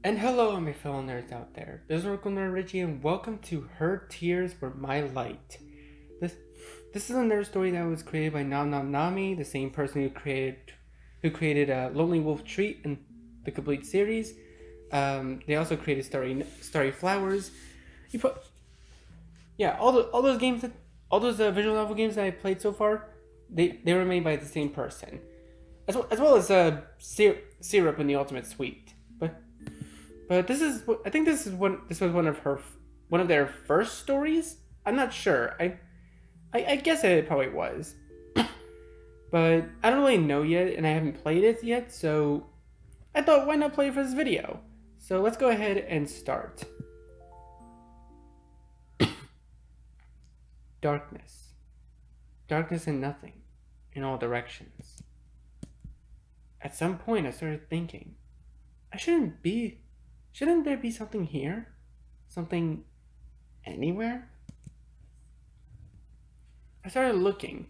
And hello, my fellow nerds out there. This is Oracle Nerd Richie, and welcome to Her Tears Were My Light. This is a nerd story that was created by Nami, the same person who created Lonely Wolf Treat and the complete series. They also created Starry Flowers. You put all those games all those visual novel games that I played so far, they were made by the same person, as well as Syrup and the Ultimate Sweet. But I think this was one of their first stories. I'm not sure. I guess it probably was, but I don't really know yet, and I haven't played it yet. So I thought, why not play it for this video? So let's go ahead and start. Darkness, darkness and nothing, in all directions. At some point, I started thinking, Shouldn't there be something here? Something anywhere? I started looking.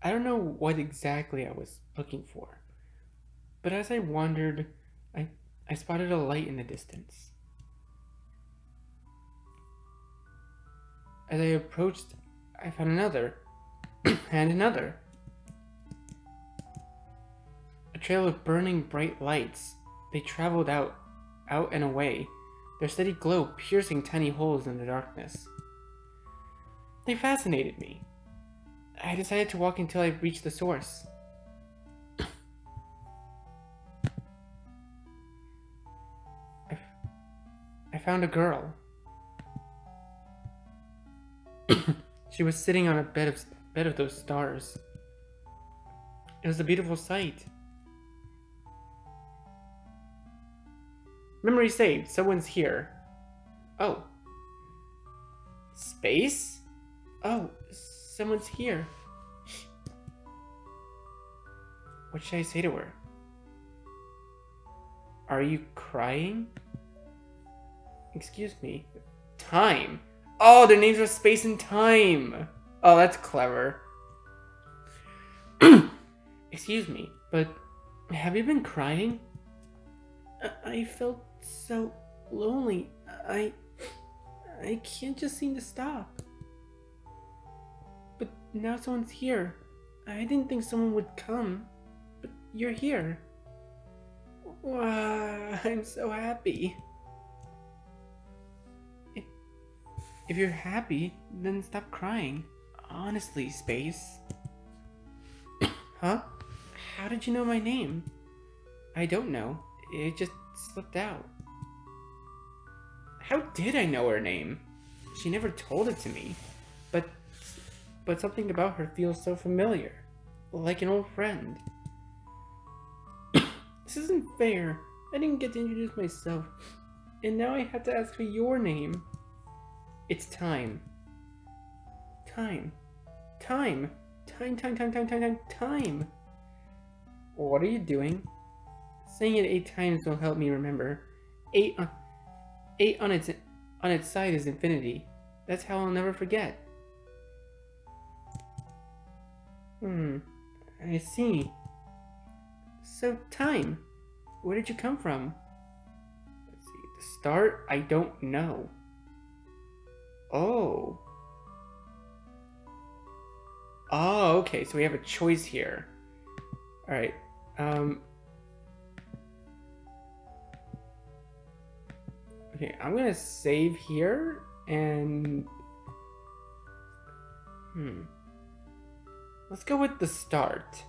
I don't know what exactly I was looking for, but as I wandered, I spotted a light in the distance. As I approached, I found another, and another. A trail of burning bright lights. They traveled out and away, their steady glow piercing tiny holes in the darkness. They fascinated me. I decided to walk until I reached the source. I found a girl. She was sitting on a bed of those stars. It was a beautiful sight. Memory saved. Someone's here. Oh. Space? Oh, someone's here. What should I say to her? Are you crying? Excuse me. Time. Oh, their names are Space and Time. Oh, that's clever. Excuse me, but have you been crying? I felt so lonely. I can't just seem to stop. But now someone's here. I didn't think someone would come, but you're here. Wow, I'm so happy. If you're happy, then stop crying. Honestly, Space. Huh? How did you know my name? I don't know. It just slipped out. How did I know her name? She never told it to me. But something about her feels so familiar. Like an old friend. This isn't fair. I didn't get to introduce myself. And now I have to ask for your name. It's Time. Time. Time. Time. What are you doing? Saying it 8 times will help me remember. 8 on its side is infinity. That's how I'll never forget. I see. So, Time, where did you come from? Let's see. The start? I don't know. Oh. Oh, okay. So we have a choice here. All right. Okay, I'm gonna save here and let's go with the start.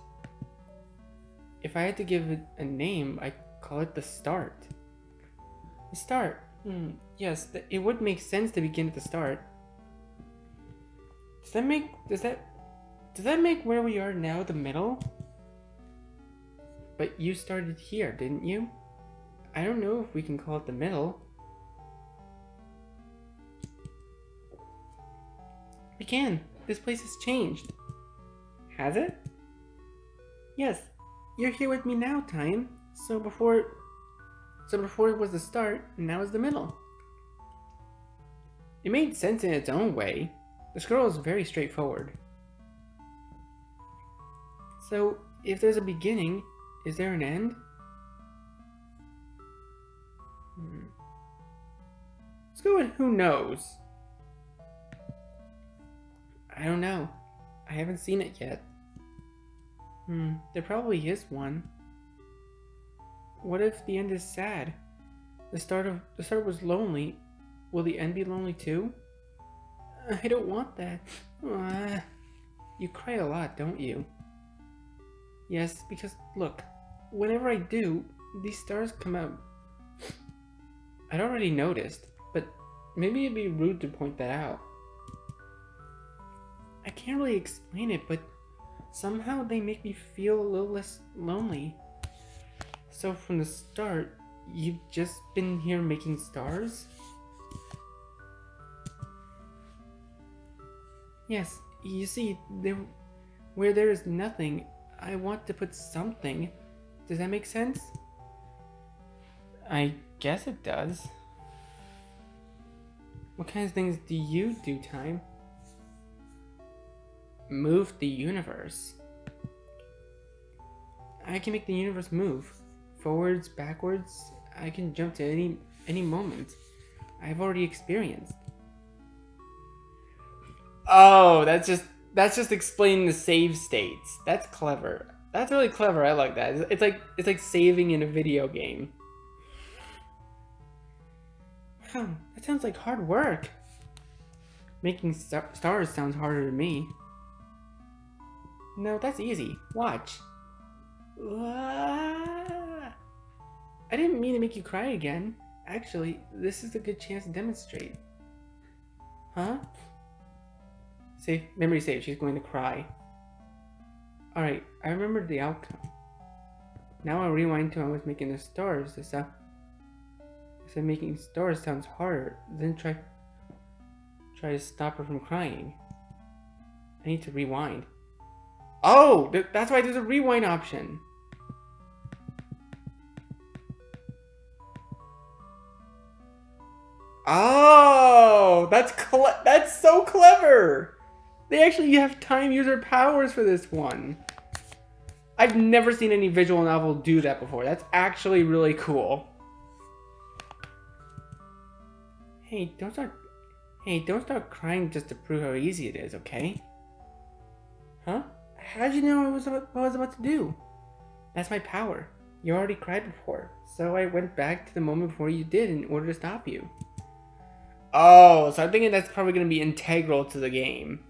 If I had to give it a name, I'd call it the start. The start. Yes, it would make sense to begin at the start. Does that make where we are now the middle? But you started here, didn't you? I don't know if we can call it the middle. We can. This place has changed. Has it? Yes. You're here with me now, Time. So before it was the start, now is the middle. It made sense in its own way. The scroll is very straightforward. So, if there's a beginning, is there an end? go with who knows. I don't know. I haven't seen it yet. There probably is one. What if the end is sad? The start was lonely. Will the end be lonely too? I don't want that. You cry a lot, don't you? Yes, because look, whenever I do, these stars come out. I'd already noticed, but maybe it'd be rude to point that out. I can't really explain it, but somehow they make me feel a little less lonely. So from the start, you've just been here making stars? Yes, you see, where there is nothing, I want to put something. Does that make sense? I guess it does. What kinds of things do you do, Time? Move the universe. I can make the universe move. Forwards, backwards, I can jump to any moment. I've already experienced. Oh, that's just explaining the save states. That's clever. That's really clever. I like that. It's like saving in a video game. Wow, that sounds like hard work. Making stars sounds harder to me. No, that's easy. Watch. I didn't mean to make you cry again. Actually, this is a good chance to demonstrate. Huh? Save, memory save, she's going to cry. Alright, I remembered the outcome. Now I'll rewind to when I was making the stars. I said making stars sounds harder. Then try to stop her from crying. I need to rewind. Oh! That's why there's a rewind option. Oh! That's so clever! They actually have time user powers for this one. I've never seen any visual novel do that before. That's actually really cool. Hey, don't start crying just to prove how easy it is, okay? Huh? How'd you know what I was about to do? That's my power. You already cried before, so I went back to the moment before you did in order to stop you. Oh, so I'm thinking that's probably going to be integral to the game.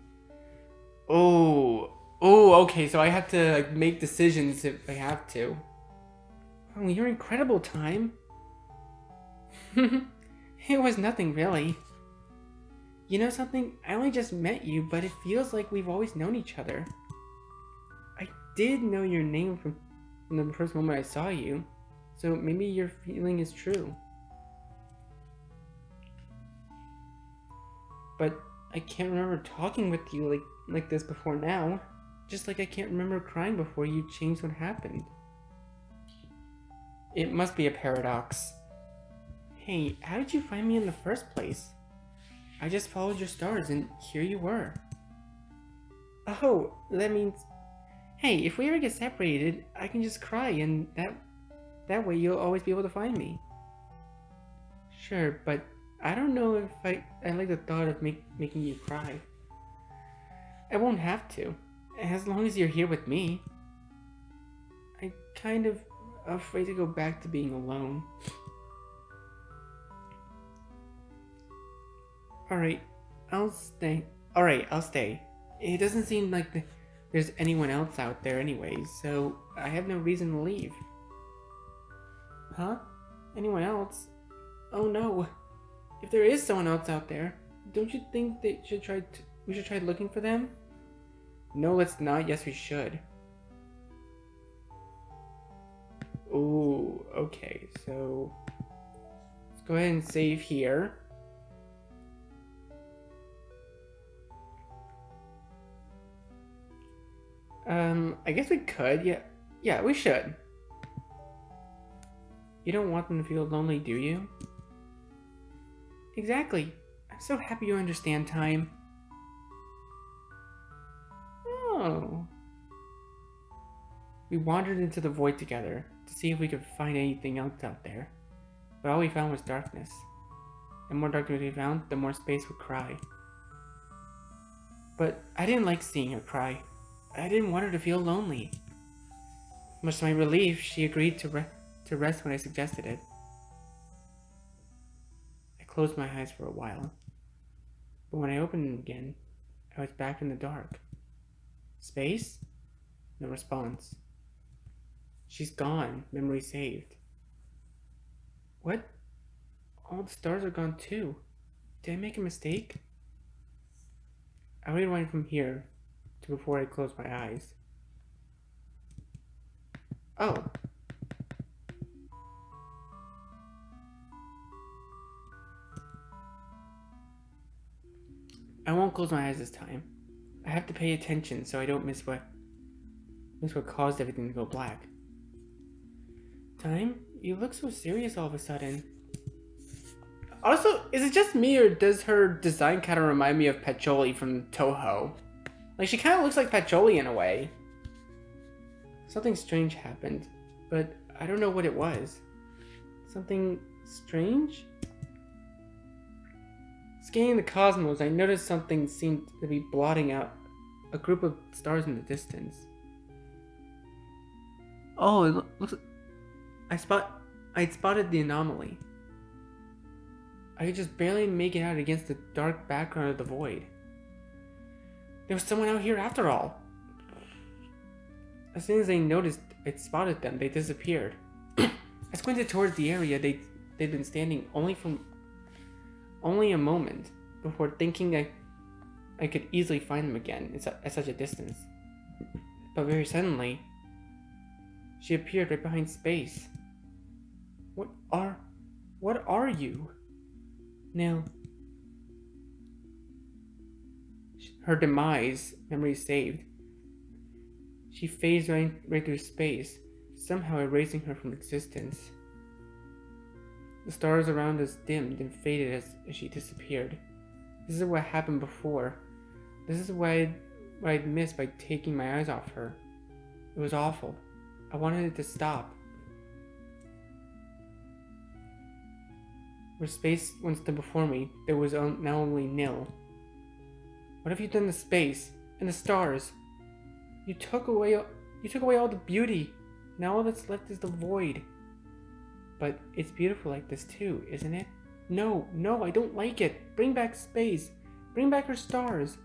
Oh, okay, so I have to make decisions if I have to. Oh, you're incredible, Time. It was nothing, really. You know something? I only just met you, but it feels like we've always known each other. I did know your name from the first moment I saw you, so maybe your feeling is true. But I can't remember talking with you like this before now. Just like I can't remember crying before you changed what happened. It must be a paradox. Hey, how did you find me in the first place? I just followed your stars and here you were. Oh, that means... Hey, if we ever get separated, I can just cry and that way you'll always be able to find me. Sure, but I don't know if I like the thought of making you cry. I won't have to, as long as you're here with me. I'm kind of afraid to go back to being alone. Alright, I'll stay. It doesn't seem like there's anyone else out there anyways, so I have no reason to leave. Huh? Anyone else? Oh no. If there is someone else out there, don't you think we should try looking for them? No, let's not. Yes, we should. Ooh, okay, so let's go ahead and save here. I guess we could, yeah, we should. You don't want them to feel lonely, do you? Exactly. I'm so happy you understand, Time. Oh. We wandered into the void together to see if we could find anything else out there, but all we found was darkness. The more darkness we found, the more space would cry. But I didn't like seeing her cry. I didn't want her to feel lonely. Much to my relief, she agreed to rest when I suggested it. I closed my eyes for a while. But when I opened them again, I was back in the dark. Space? No response. She's gone. Memory saved. What? All the stars are gone too. Did I make a mistake? I rewind from here to before I close my eyes. Oh. I won't close my eyes this time. I have to pay attention so I don't miss what caused everything to go black. Time? You look so serious all of a sudden. Also, is it just me or does her design kind of remind me of Patchouli from Toho? Like, she kind of looks like Patchouli in a way. Something strange happened, but I don't know what it was. Something strange? Scanning the cosmos, I noticed something seemed to be blotting out a group of stars in the distance. Oh, it looks... I'd spotted the anomaly. I could just barely make it out against the dark background of the void. There was someone out here after all. As soon as they noticed I'd spotted them, they disappeared. I squinted towards the area they'd been standing only a moment before thinking I could easily find them again at such a distance. But very suddenly, she appeared right behind Space. What are you? Now, her demise, memory saved. She phased right through space, somehow erasing her from existence. The stars around us dimmed and faded as she disappeared. This is what happened before. This is what I'd missed by taking my eyes off her. It was awful. I wanted it to stop. Where space once stood before me, there was now only nil. What have you done to space and the stars? You took away all the beauty. Now all that's left is the void. But it's beautiful like this too, isn't it? No, I don't like it. Bring back space. Bring back her stars.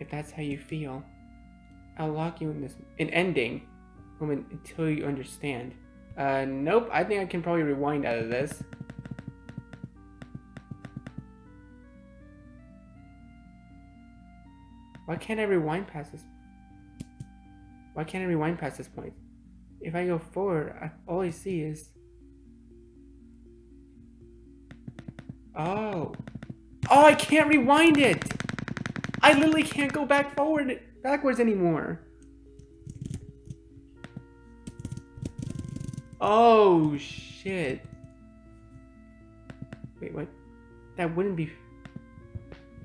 If that's how you feel, I'll lock you in an ending moment until you understand. Nope. I think I can probably rewind out of this. Why can't I rewind past this? Why can't I rewind past this point? If I go forward, all I see is... Oh, I can't rewind it! I literally can't go backwards anymore. Oh, shit. Wait, what? That wouldn't be...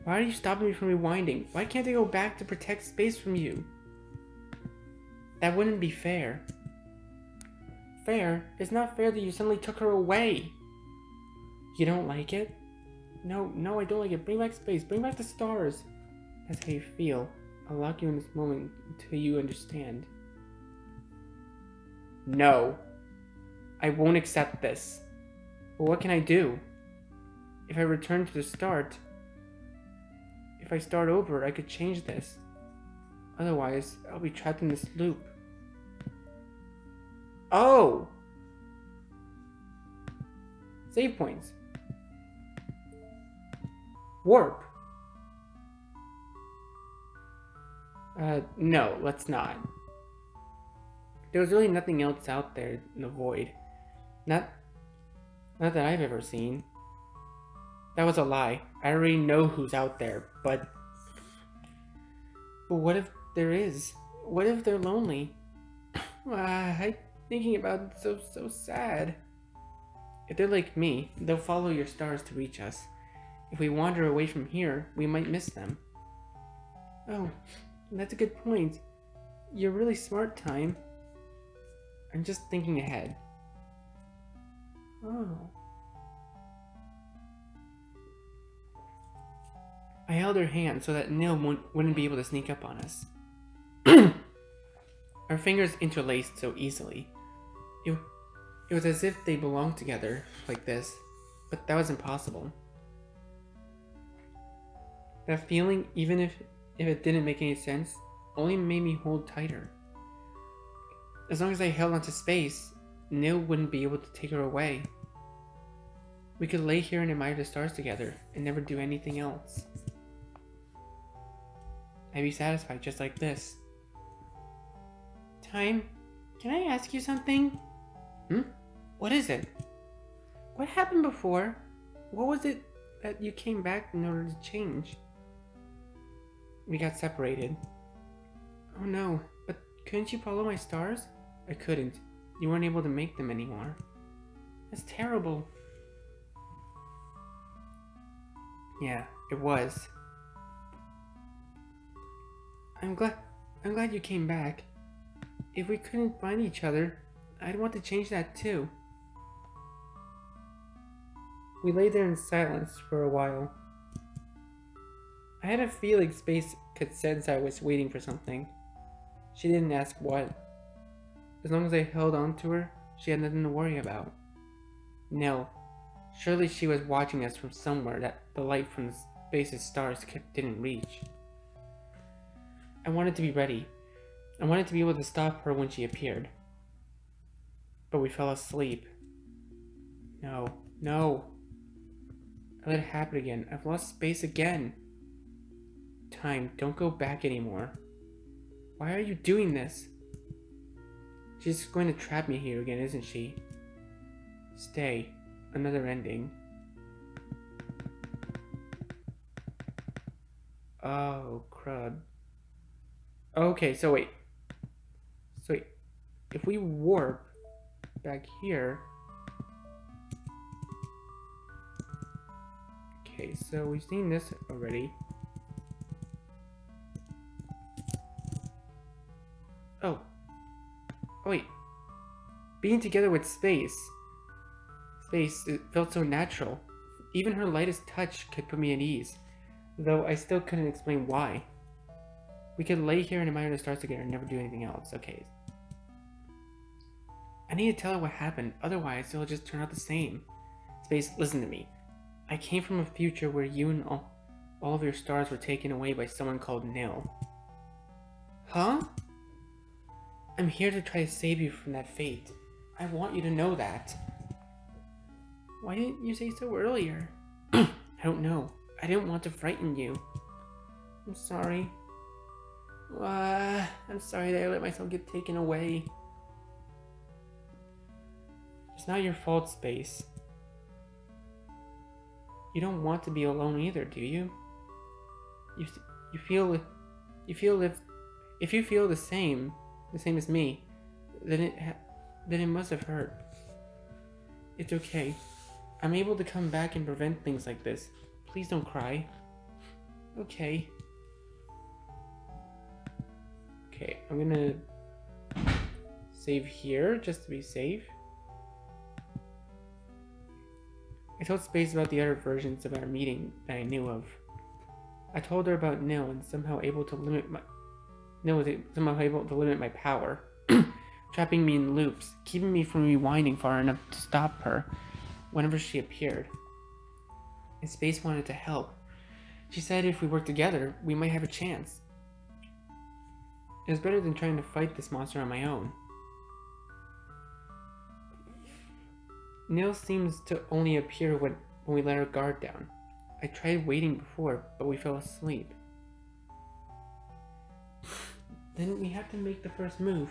Why are you stopping me from rewinding? Why can't I go back to protect space from you? That wouldn't be fair. Fair? It's not fair that you suddenly took her away. You don't like it? No, I don't like it. Bring back space. Bring back the stars. That's how you feel. I'll lock you in this moment until you understand. No. I won't accept this. But what can I do? If I return to the start... If I start over, I could change this. Otherwise, I'll be trapped in this loop. Oh! Save points. Warp. No, let's not. There was really nothing else out there in the void. Not that I've ever seen. That was a lie. I already know who's out there, but what if there is? What if they're lonely? Thinking about it, so sad. If they're like me, they'll follow your stars to reach us. If we wander away from here, we might miss them. Oh, that's a good point. You're really smart, Time. I'm just thinking ahead. Oh. I held her hand so that Nil wouldn't be able to sneak up on us. Our fingers interlaced so easily. It was as if they belonged together, like this, but that was impossible. That feeling, even if it didn't make any sense, only made me hold tighter. As long as I held onto space, Nil wouldn't be able to take her away. We could lay here and admire the stars together and never do anything else. I'd be satisfied just like this. Time, can I ask you something? What is it? What happened before? What was it that you came back in order to change? We got separated. Oh no, but couldn't you follow my stars? I couldn't. You weren't able to make them anymore. That's terrible. Yeah, it was. I'm glad you came back. If we couldn't find each other, I'd want to change that too. We lay there in silence for a while. I had a feeling Space could sense I was waiting for something. She didn't ask what. As long as I held on to her, she had nothing to worry about. No, surely she was watching us from somewhere that the light from Space's stars didn't reach. I wanted to be ready. I wanted to be able to stop her when she appeared. But we fell asleep. No. I let it happen again. I've lost Space again. Time, don't go back anymore. Why are you doing this? She's going to trap me here again, isn't she? Stay. Another ending. Oh, crud. Okay, so wait. If we warp back here... Okay, so we've seen this already. Oh, wait. Being together with Space, it felt so natural. Even her lightest touch could put me at ease, though I still couldn't explain why. We could lay here and admire the stars together and never do anything else. Okay. I need to tell her what happened, otherwise it'll just turn out the same. Space, listen to me. I came from a future where you and all of your stars were taken away by someone called Nil. Huh? I'm here to try to save you from that fate. I want you to know that. Why didn't you say so earlier? I don't know. I didn't want to frighten you. I'm sorry. I'm sorry that I let myself get taken away. It's not your fault, Space. You don't want to be alone either, do you? If you feel the same as me, then it must have hurt. It's okay. I'm able to come back and prevent things like this. Please don't cry. Okay. Okay, I'm gonna save here just to be safe. I told Space about the other versions of our meeting that I knew of. I told her about Nil and somehow able to limit my power, trapping me in loops, keeping me from rewinding far enough to stop her whenever she appeared. And Space wanted to help. She said if we work together, we might have a chance. It was better than trying to fight this monster on my own. Nil seems to only appear when we let our guard down. I tried waiting before, but we fell asleep. Then we have to make the first move.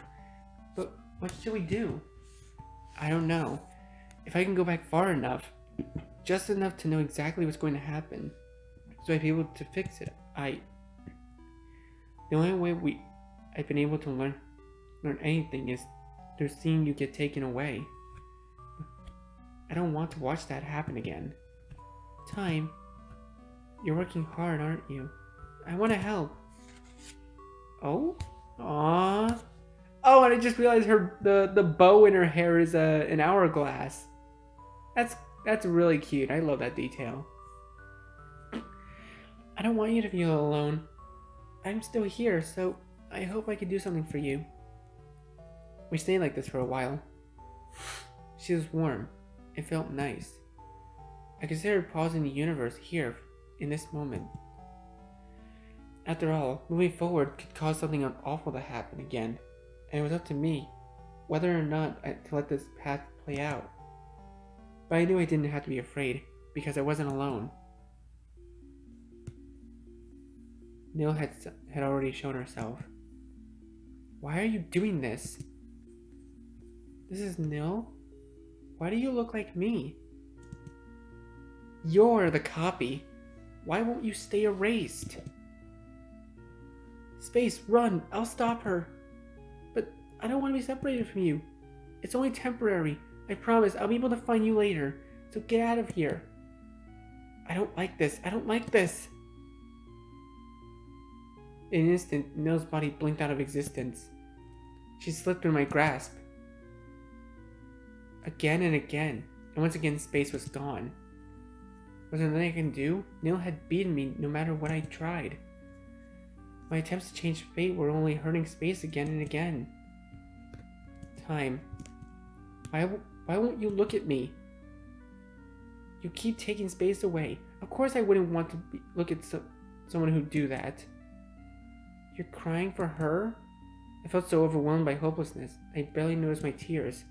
But what should we do? I don't know. If I can go back far enough, just enough to know exactly what's going to happen, so I'd be able to fix it. The only way I've been able to learn anything is through seeing you get taken away. I don't want to watch that happen again. Time, you're working hard, aren't you? I want to help. Oh? Aww. Oh, and I just realized the bow in her hair is an hourglass. That's really cute. I love that detail. I don't want you to feel alone. I'm still here, so I hope I can do something for you. We stayed like this for a while. She was warm. It felt nice. I considered pausing the universe here, in this moment. After all, moving forward could cause something awful to happen again, and it was up to me whether or not to let this path play out. But I knew I didn't have to be afraid, because I wasn't alone. Nil had already shown herself. Why are you doing this? This is Nil? Why do you look like me? You're the copy. Why won't you stay erased? Space, run! I'll stop her! But I don't want to be separated from you. It's only temporary. I promise I'll be able to find you later. So get out of here. I don't like this. I don't like this. In an instant, Nil's body blinked out of existence. She slipped through my grasp. Again and again, and once again Space was gone. Was there nothing I can do? Nil had beaten me no matter what I tried. My attempts to change fate were only hurting Space again and again. Time. Why won't you look at me? You keep taking Space away. Of course I wouldn't want to look at someone who'd do that. You're crying for her? I felt so overwhelmed by hopelessness, I barely noticed my tears.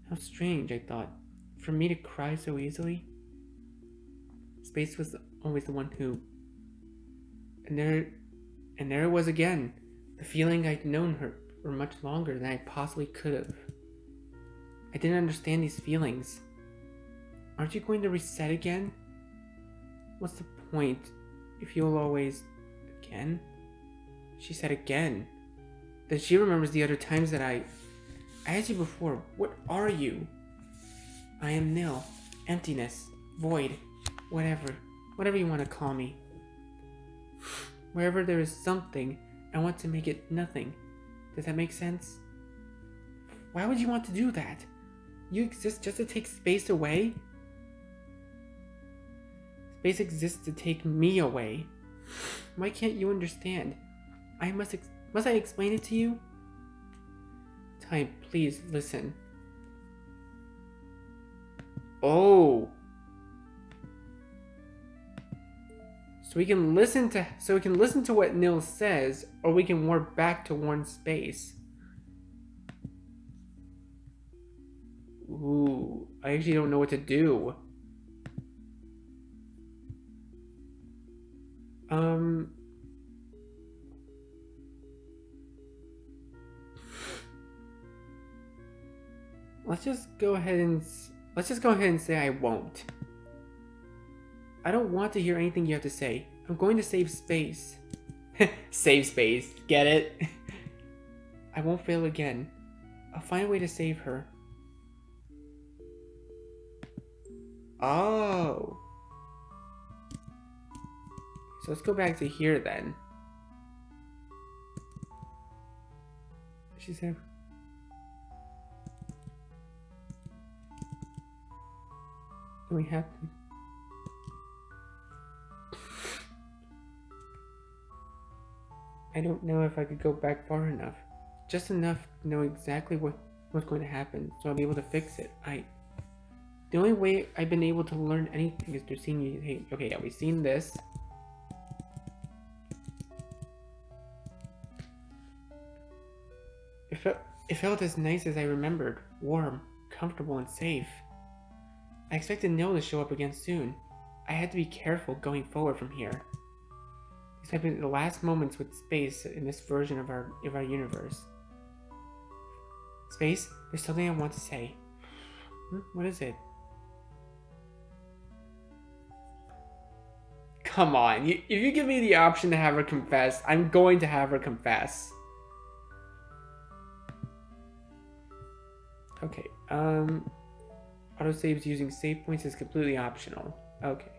How strange, I thought, for me to cry so easily. Space was always the one who... And there it was again, the feeling I'd known her for much longer than I possibly could have. I didn't understand these feelings. Aren't you going to reset again? What's the point if you'll always... Again? She said again. Then she remembers the other times that I asked you before, what are you? I am nil, emptiness, void, whatever you want to call me. Wherever there is something, I want to make it nothing. Does that make sense? Why would you want to do that? You exist just to take Space away? Space exists to take me away. Why can't you understand? Must I explain it to you? Time, please listen. Oh. So we can listen to what Nil says, or we can warp back to warn Space. Ooh, I actually don't know what to do. Let's just go ahead and say I won't. I don't want to hear anything you have to say. I'm going to save Space. Save Space. Get it? I won't fail again. I'll find a way to save her. Oh. So let's go back to here then. She said... We have to... I don't know if I could go back far enough. Just enough to know exactly what's going to happen, so I'll be able to fix it. The only way I've been able to learn anything is through seeing you. Hey, okay, yeah, we've seen this. It felt as nice as I remembered. Warm, comfortable, and safe. I expected Nil to show up again soon. I had to be careful going forward from here. These have been the last moments with Space in this version of our universe. Space, there's something I want to say. What is it? Come on, if you give me the option to have her confess, I'm going to have her confess. Okay, autosaves using save points is completely optional. Okay.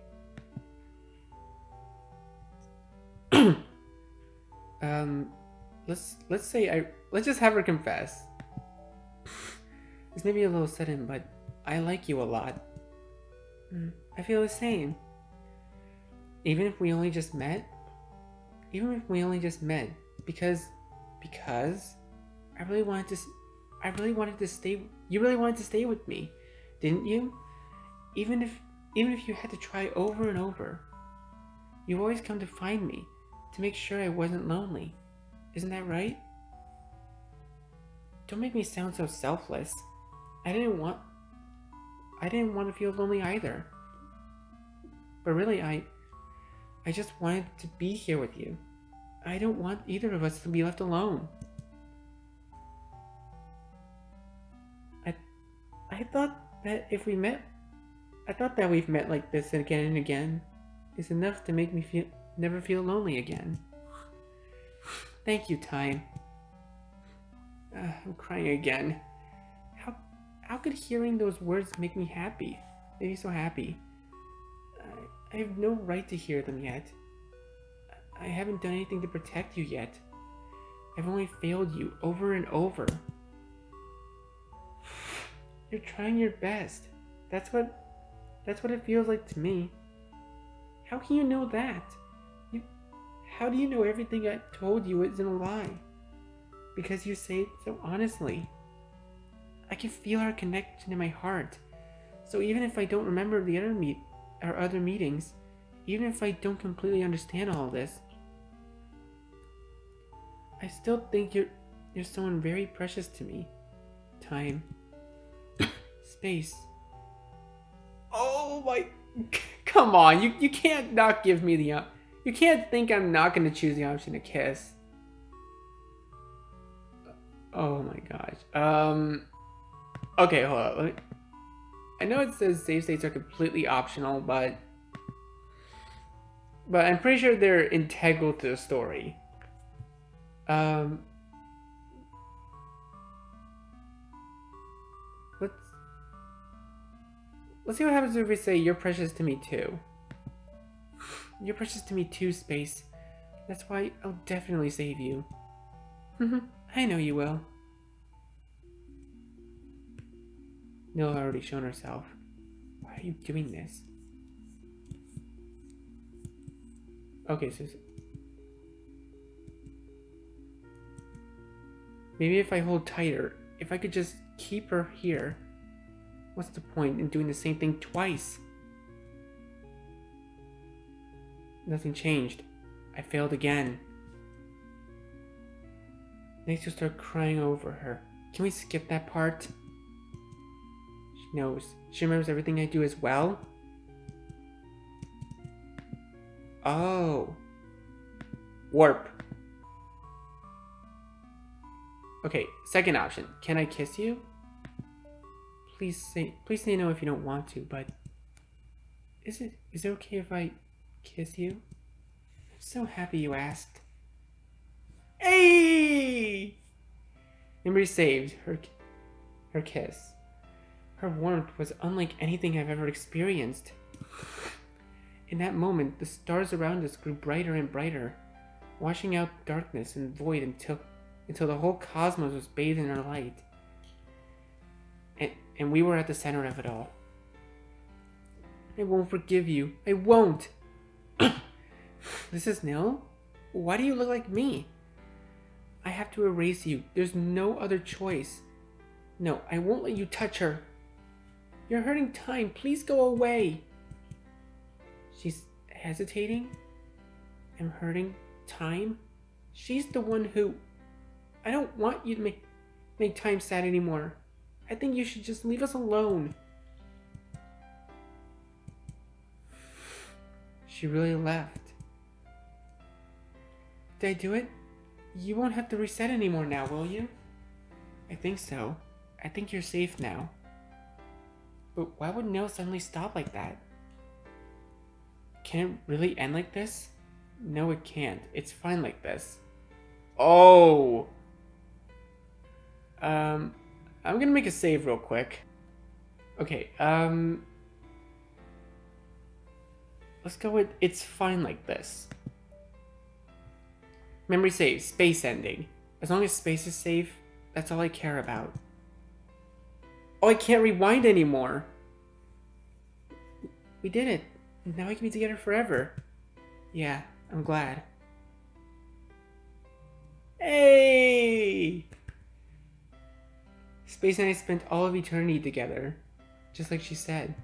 Let's just have her confess. This may be a little sudden, but I like you a lot. I feel the same. Even if we only just met? Even if we only just met, because I really wanted to stay. You really wanted to stay with me, didn't you? Even if you had to try over and over, you always come to find me to make sure I wasn't lonely. Isn't that right? Don't make me sound so selfless. I didn't want to feel lonely either. But really, I just wanted to be here with you. I don't want either of us to be left alone. I thought that if we met, I thought that we've met like this again and again is enough to make me never feel lonely again. Thank you, time. I'm crying again. How could hearing those words make me happy? Make me so happy? I have no right to hear them yet. I haven't done anything to protect you yet. I've only failed you over and over. You're trying your best. That's what it feels like to me. How can you know that? How do you know everything I told you isn't a lie? Because you say it so honestly. I can feel our connection in my heart. So even if I don't remember our other meetings, even if I don't completely understand all this, I still think you're someone very precious to me. Time. Space. Oh my... Come on, you can't not give me the... You can't think I'm not going to choose the option to kiss. Oh my gosh. Okay, hold on. I know it says save states are completely optional, but I'm pretty sure they're integral to the story. Let's see what happens if we say you're precious to me too. You're precious to me too, Space. That's why I'll definitely save you. I know you will. Nilla already shown herself. Why are you doing this? Okay, so... Maybe if I hold tighter, if I could just keep her here. What's the point in doing the same thing twice? Nothing changed. I failed again. Next, you'll start crying over her. Can we skip that part? She knows. She remembers everything I do as well? Oh. Warp. Okay, second option. Can I kiss you? Please say no if you don't want to, but is it okay if I kiss you? I'm so happy you asked. Hey! Memory saved. Her kiss. Her warmth was unlike anything I've ever experienced. In that moment, the stars around us grew brighter and brighter, washing out darkness and void until the whole cosmos was bathed in her light. And we were at the center of it all. I won't forgive you. I won't! This is Nil? Why do you look like me? I have to erase you. There's no other choice. No, I won't let you touch her. You're hurting Time. Please go away. She's hesitating. I'm hurting Time. She's the one who... I don't want you to make Time sad anymore. I think you should just leave us alone. She really left. Did I do it? You won't have to reset anymore now, will you? I think so. I think you're safe now. But why would Nil suddenly stop like that? Can it really end like this? No, it can't. It's fine like this. Oh! I'm gonna make a save real quick. Okay, let's go with it's fine like this. Memory save, space ending. As long as space is safe, that's all I care about. Oh, I can't rewind anymore. We did it. Now we can be together forever. Yeah, I'm glad. Hey! Space and I spent all of eternity together, just like she said.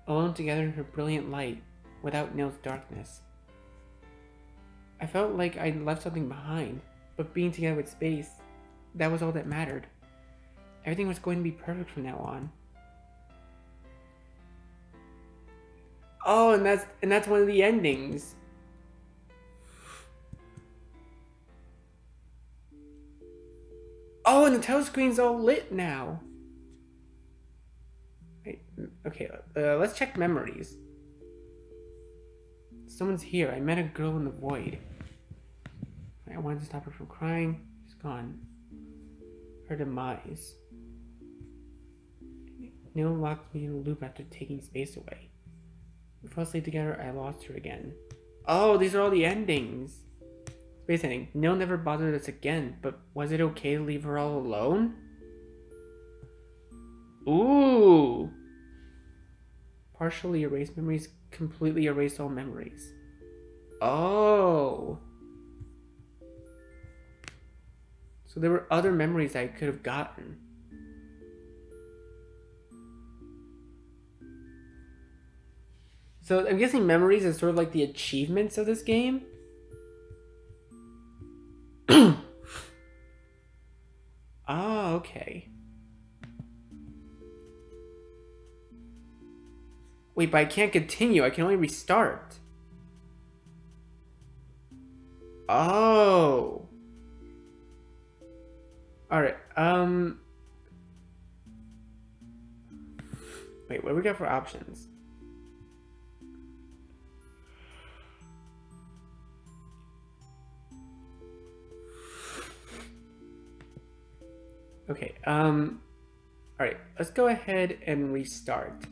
Alone together in her brilliant light, without Neil's darkness. I felt like I'd left something behind, but being together with Space, that was all that mattered. Everything was going to be perfect from now on. Oh, and that's one of the endings. Oh, and the telescreen's all lit now. Wait, okay, let's check memories. Someone's here. I met a girl in the void. I wanted to stop her from crying. She's gone. Her demise. Neil locked me in a loop after taking Space away. We fell asleep together. I lost her again. Oh, these are all the endings. Space ending. Neil never bothered us again, but was it okay to leave her all alone? Ooh. Partially erased memories completely erase all memories. Oh. So there were other memories I could have gotten. So I'm guessing memories is sort of like the achievements of this game. Ah, okay. Wait, but I can't continue. I can only restart. Oh. Alright, wait, what do we got for options? Okay, alright, let's go ahead and restart.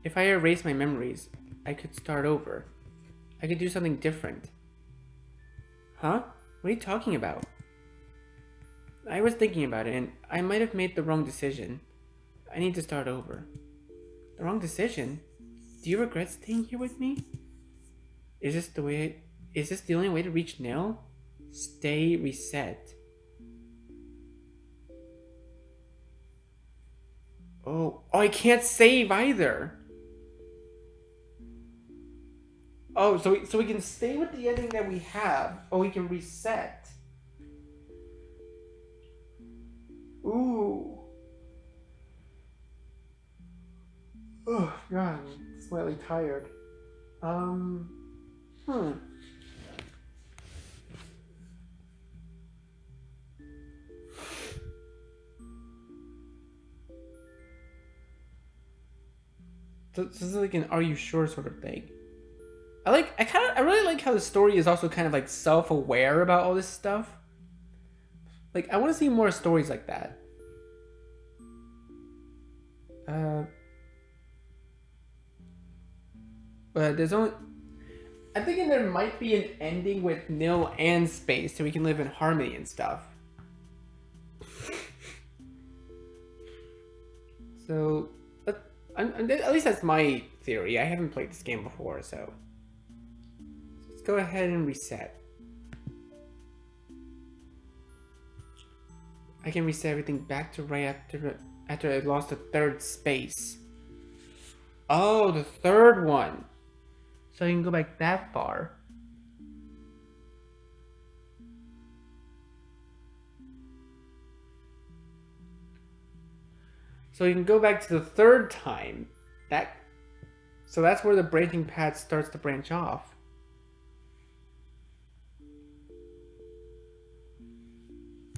If I erase my memories, I could start over. I could do something different. Huh? What are you talking about? I was thinking about it, and I might have made the wrong decision. I need to start over. The wrong decision? Do you regret staying here with me? Is this the only way to reach Nil? Stay reset. Oh, I can't save either. Oh, so we can stay with the ending that we have, or we can reset. Ooh. Oh god, I'm slightly tired. Hmm. So this is like an "Are you sure" sort of thing. I really like how the story is also kind of like self-aware about all this stuff. Like I want to see more stories like that. But there's only. I'm thinking there might be an ending with Nil and Space, so we can live in harmony and stuff. So, at least that's my theory. I haven't played this game before, so let's go ahead and reset. I can reset everything back to right after I lost the third space. Oh, the third one. So I can go back that far. So you can go back to the third time. So that's where the branching path starts to branch off.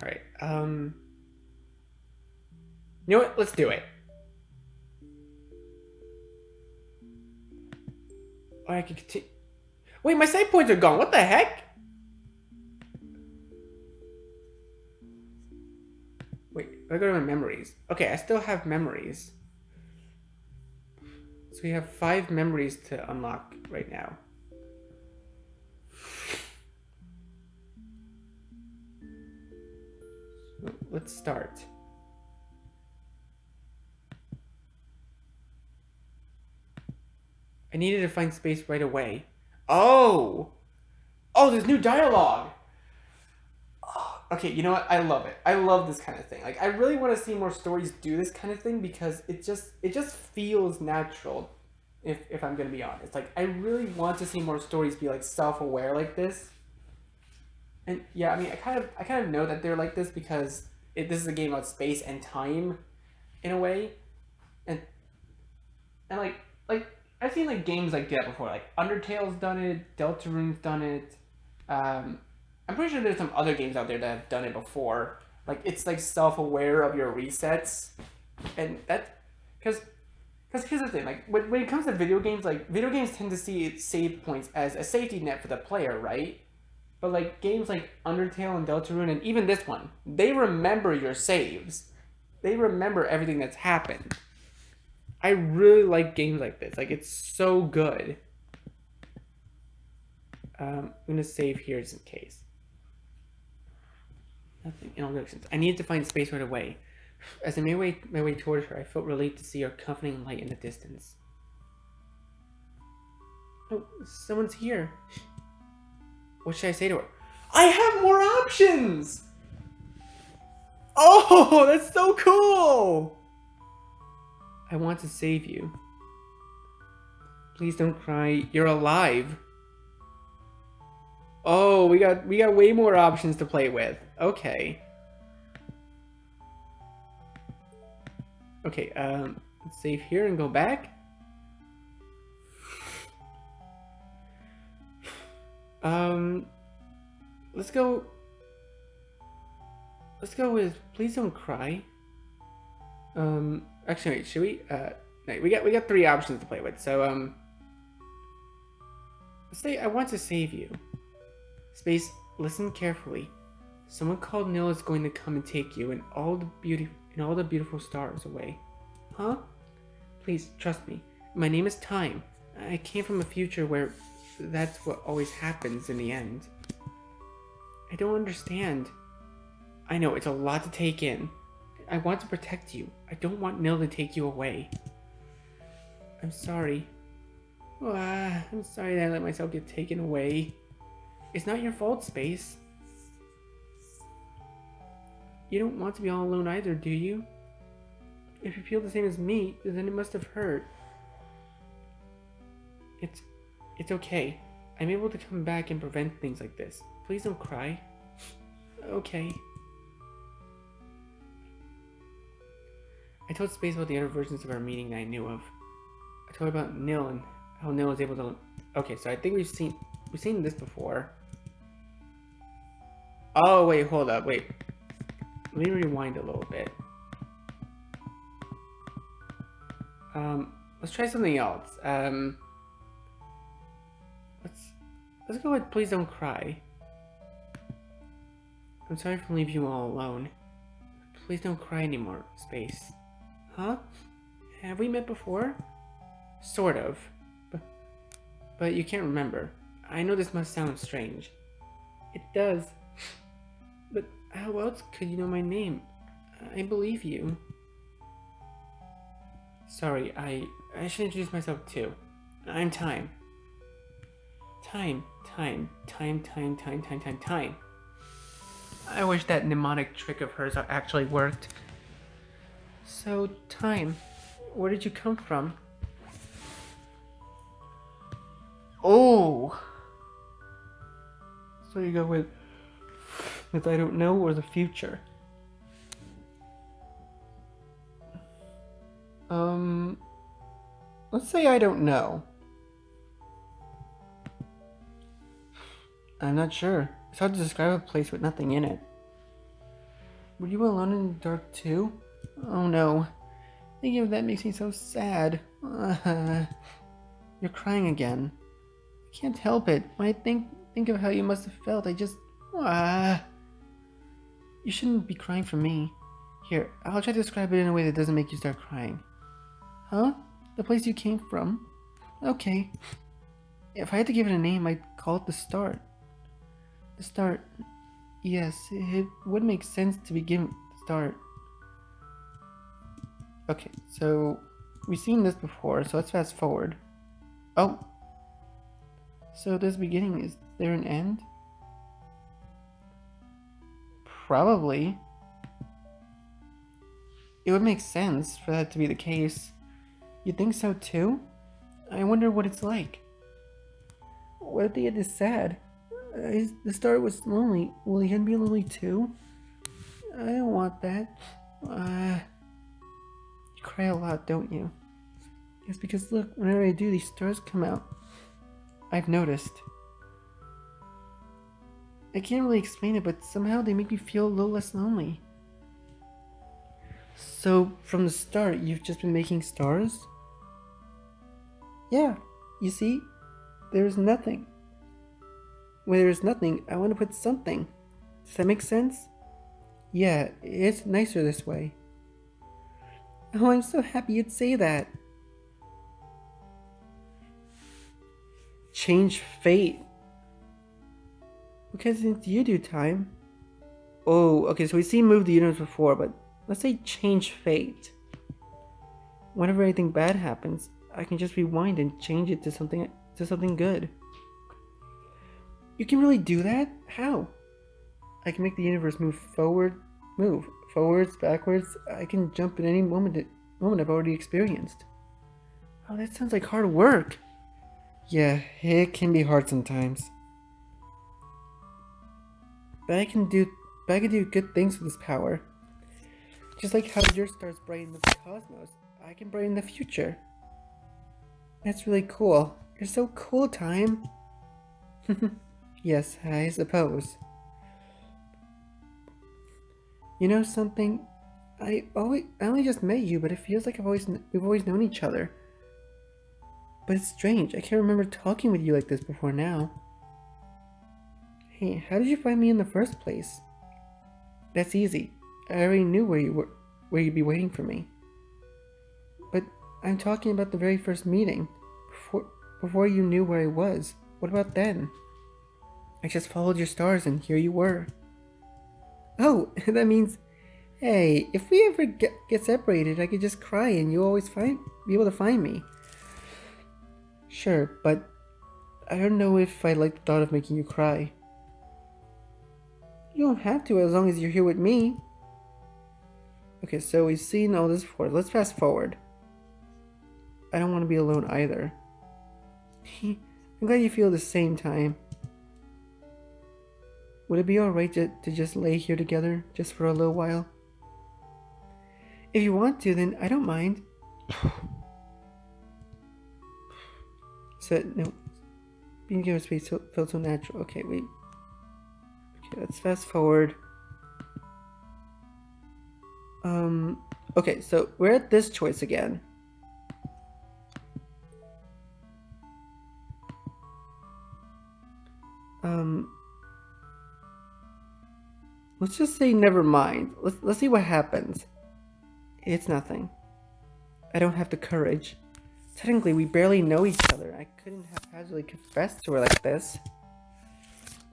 Alright, you know what? Let's do it. Oh, I can continue. Wait, my save points are gone. What the heck? Wait, I go to my memories. Okay, I still have memories. So we have 5 memories to unlock right now. So let's start. I needed to find space right away. Oh! Oh, there's new dialogue! Okay, you know what? I love it. I love this kind of thing. Like, I really want to see more stories do this kind of thing because it just feels natural. If I'm gonna be honest, like I really want to see more stories be like self-aware like this. And yeah, I mean, I kind of know that they're like this because this is a game about space and time, in a way, and and I've seen like games like that before. Like Undertale's done it, Deltarune's done it. Um, I'm pretty sure there's some other games out there that have done it before. Like it's like self-aware of your resets, and that because here's the thing, like when it comes to video games, like video games tend to see save points as a safety net for the player, right? But like games like Undertale and Deltarune and even this one, they remember your saves. They remember everything that's happened. I really like games like this. Like it's so good. I'm gonna save here just in case. Nothing in all directions. I needed to find space right away. As I made my way towards her, I felt relieved to see her comforting light in the distance. Oh, someone's here. What should I say to her? I have more options! Oh, that's so cool! I want to save you. Please don't cry. You're alive. Oh, we got way more options to play with. Okay. Okay, let's save here and go back. Let's go with please don't cry. Actually wait, should we no, we got 3 options to play with. So let's say I want to save you. Space, listen carefully. Someone called Nil is going to come and take you and all the beautiful stars away. Huh? Please trust me. My name is Time. I came from a future where that's what always happens in the end. I don't understand. I know, it's a lot to take in. I want to protect you. I don't want Nil to take you away. I'm sorry. I'm sorry that I let myself get taken away. It's not your fault, Space. You don't want to be all alone either, do you? If you feel the same as me, then it must have hurt. It's okay. I'm able to come back and prevent things like this. Please don't cry. Okay. I told Space about the other versions of our meeting that I knew of. I told her about Nil and how Nil was able to... Okay, so I think we've seen this before. Oh, wait, hold up, wait. Let me rewind a little bit. Let's try something else. Let's go with please don't cry. I'm sorry for leaving you all alone. Please don't cry anymore, Space. Huh? Have we met before? Sort of. But you can't remember. I know this must sound strange. It does. But how else could you know my name? I believe you. Sorry, I should introduce myself too. I'm Time. Time. I wish that mnemonic trick of hers actually worked. So, Time, where did you come from? Oh! So you go with I don't know or the future. Let's say I don't know. I'm not sure. It's hard to describe a place with nothing in it. Were you alone in the dark too? Oh no. Thinking of that makes me so sad. You're crying again. I can't help it. When I think of how you must have felt, I just... You shouldn't be crying for me. Here, I'll try to describe it in a way that doesn't make you start crying. Huh? The place you came from? Okay. If I had to give it a name, I'd call it the start. The start. Yes, it would make sense to begin the start. Okay, so we've seen this before, so let's fast forward. Oh, so this beginning, is there an end? Probably. It would make sense for that to be the case. You think so too? I wonder what it's like. What if the end is sad? The start was lonely. Will the end be lonely too? I don't want that. You cry a lot, don't you? It's because look, whenever I do, these stars come out. I've noticed. I can't really explain it, but somehow they make me feel a little less lonely. So, from the start, you've just been making stars? Yeah, you see, there's nothing. When there's nothing, I want to put something. Does that make sense? Yeah, it's nicer this way. Oh, I'm so happy you'd say that. Change fate. Because it's you do time. Oh, okay, so we've seen move the universe before, but let's say change fate. Whenever anything bad happens, I can just rewind and change it to something good. You can really do that? How? I can make the universe move forwards, backwards. I can jump at any moment I've already experienced. Oh, that sounds like hard work. Yeah, it can be hard sometimes. But I can do good things with this power. Just like how your stars brighten the cosmos, I can brighten the future. That's really cool. You're so cool, Time. Yes, I suppose. You know something? I only just met you, but it feels like we've always known each other. But it's strange. I can't remember talking with you like this before now. Hey, how did you find me in the first place? That's easy. I already knew where you'd be waiting for me. But I'm talking about the very first meeting, before you knew where I was. What about then? I just followed your stars and here you were. Oh, that means, hey, if we ever get separated, I could just cry and you'll always be able to find me. Sure, but I don't know if I like the thought of making you cry. You don't have to as long as you're here with me. Okay, so we've seen all this before. Let's fast forward. I don't want to be alone either. I'm glad you feel the same time. Would it be alright to just lay here together just for a little while? If you want to, then I don't mind. So, no. Being given space felt so natural. Okay, wait. Okay, let's fast forward. Okay, so we're at this choice again. Let's just say never mind. Let's see what happens. It's nothing. I don't have the courage. Technically, we barely know each other. I couldn't haphazardly confess to her like this.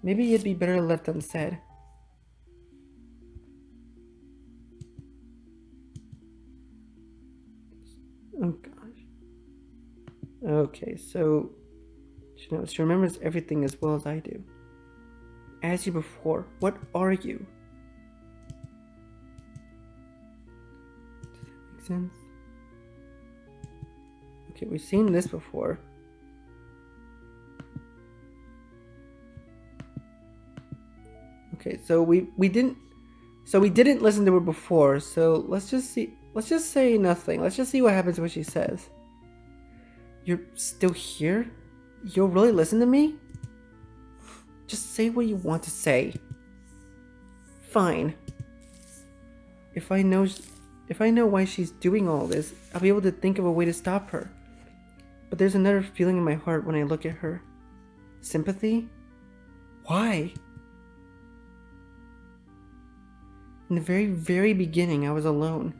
Maybe it'd be better left unsaid. Oh gosh. Okay, so she remembers everything as well as I do. As you before, what are you? Does that make sense? Okay, we've seen this before. Okay, so we didn't listen to her before, so let's just say nothing. Let's just see what happens when she says. You're still here? You'll really listen to me? Just say what you want to say. Fine. If I know why she's doing all this, I'll be able to think of a way to stop her. But there's another feeling in my heart when I look at her. Sympathy? Why? In the very, very beginning, I was alone.